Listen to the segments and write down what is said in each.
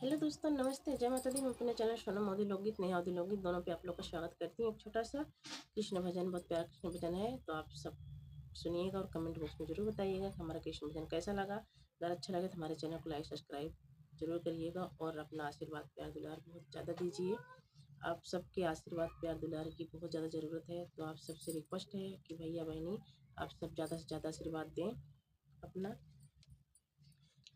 Hello दोस्तों, नमस्ते, जय माता दी। मैं अपने चैनल सोनम मोदी लोकगीत नेहा मोदी लोकगीत दोनों पे आप लोग का स्वागत करती हूँ। एक छोटा सा कृष्ण भजन, बहुत प्यारा कृष्ण भजन है, तो आप सब सुनिएगा और कमेंट बॉक्स में जरूर बताइएगा कि हमारा कृष्ण भजन कैसा लगा। अगर अच्छा लगे तो हमारे चैनल को लाइक सब्सक्राइब जरूर करिएगा और अपना आशीर्वाद प्यार दुलार बहुत ज़्यादा दीजिए। आप सबके आशीर्वाद प्यार दुलार की बहुत ज़्यादा ज़रूरत है, तो आप सबसे रिक्वेस्ट है कि भैया बहनी आप सब ज़्यादा से ज़्यादा आशीर्वाद दें अपना।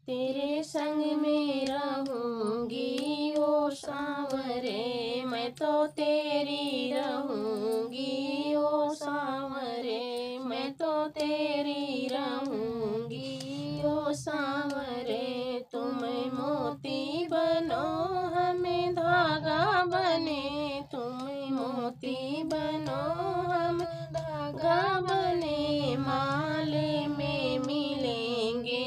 तेरे संग में रहूंगी ओ सांवरे, मैं तो तेरी रहूंगी ओ सांवरे, मैं तो तेरी रहूंगी ओ सांवरे। तुम मोती बनो हमें धागा बने, तुम मोती बनो हम धागा बने, माले में मिलेंगे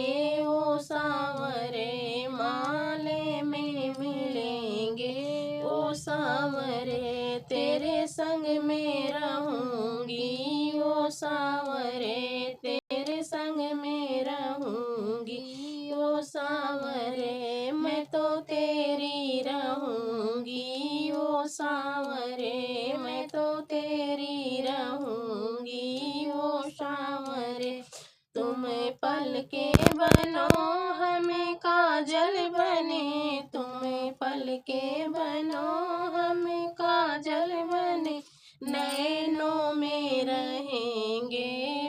ओ सांवरे, माले में मिलेंगे ओ सांवरे। तेरे संग में रहूंगी ओ सांवरे, तेरे संग में रहूंगी ओ सांवरे, मैं तो तेरी रहूंगी ओ सांवरे, मैं तो तेरी रहूंगी ओ सांवरे। तुम पल के बनो हमें काजल बने, तुम पल के बनो हमें काजल बने, नैनों में रहेंगे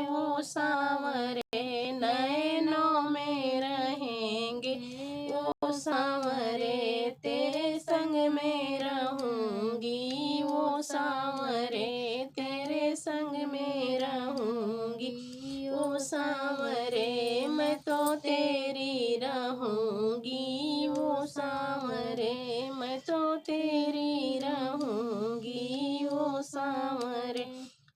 वो सांवरे, नैनों में रहेंगे वो सांवरे। तेरे संग में रहूंगी वो सांवरे, तेरे संग में रहूंगी ओ सांवरे, मैं तो तेरी रहूंगी ओ सांवरे, मैं तो तेरी रहूंगी ओ सांवरे।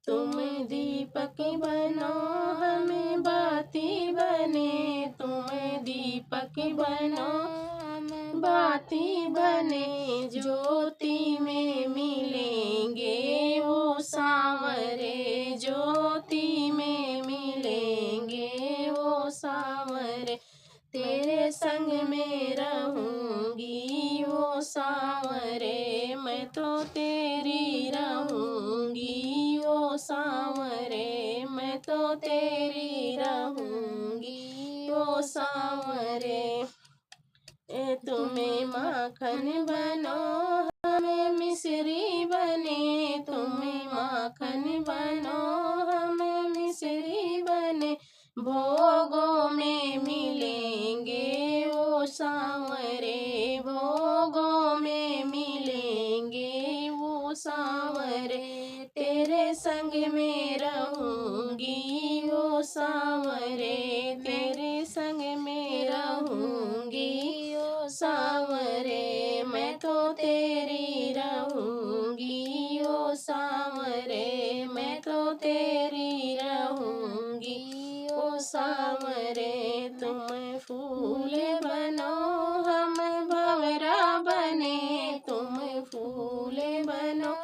तुम दीपक बनो हमें बाती बने, तुम दीपक बनो हम बाती बने, ज्योति में मिलेंगे वो सांवरे, ज्योति में मिलेंगे वो सांवरे। तेरे संग में रहूंगी ओ सांवरे, मैं तो तेरी रहूंगी ओ सांवरे, मैं तो तेरी रहूंगी ओ सांवरे। तुम्हें माखन बनो हमें मिश्री बने, तुम्हें माखन बनो हमें मिश्री बने, भोगों में मिलेंगे वो सांवरे, भोगों में मिलेंगे वो सांवरे। तेरे संग में रहूंगी वो सांवरे, तेरे संग में रहूंगी ओ सांवरे, मैं तो तेरी रहूंगी ओ सांवरे, मैं तो तेरी रहूंगी ओ सांवरे। तुम फूल बनो हम भंवरा बने, तुम फूल बनो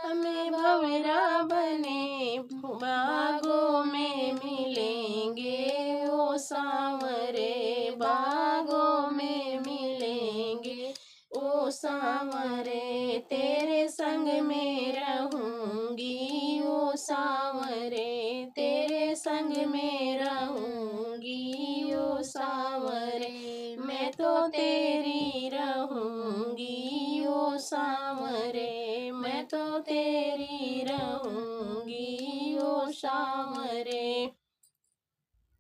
हमें भंवरा बने, बागों में मिलेंगे ओ सांवरे, बागों में मिलेंगे ओ सांवरे। तेरे संग में रहूंगी ओ सांवरे, तेरे संग में रहूंगी ओ सांवरे, मैं तो तेरी रहूंगी ओ सांवरे, मैं तो तेरी रहूंगी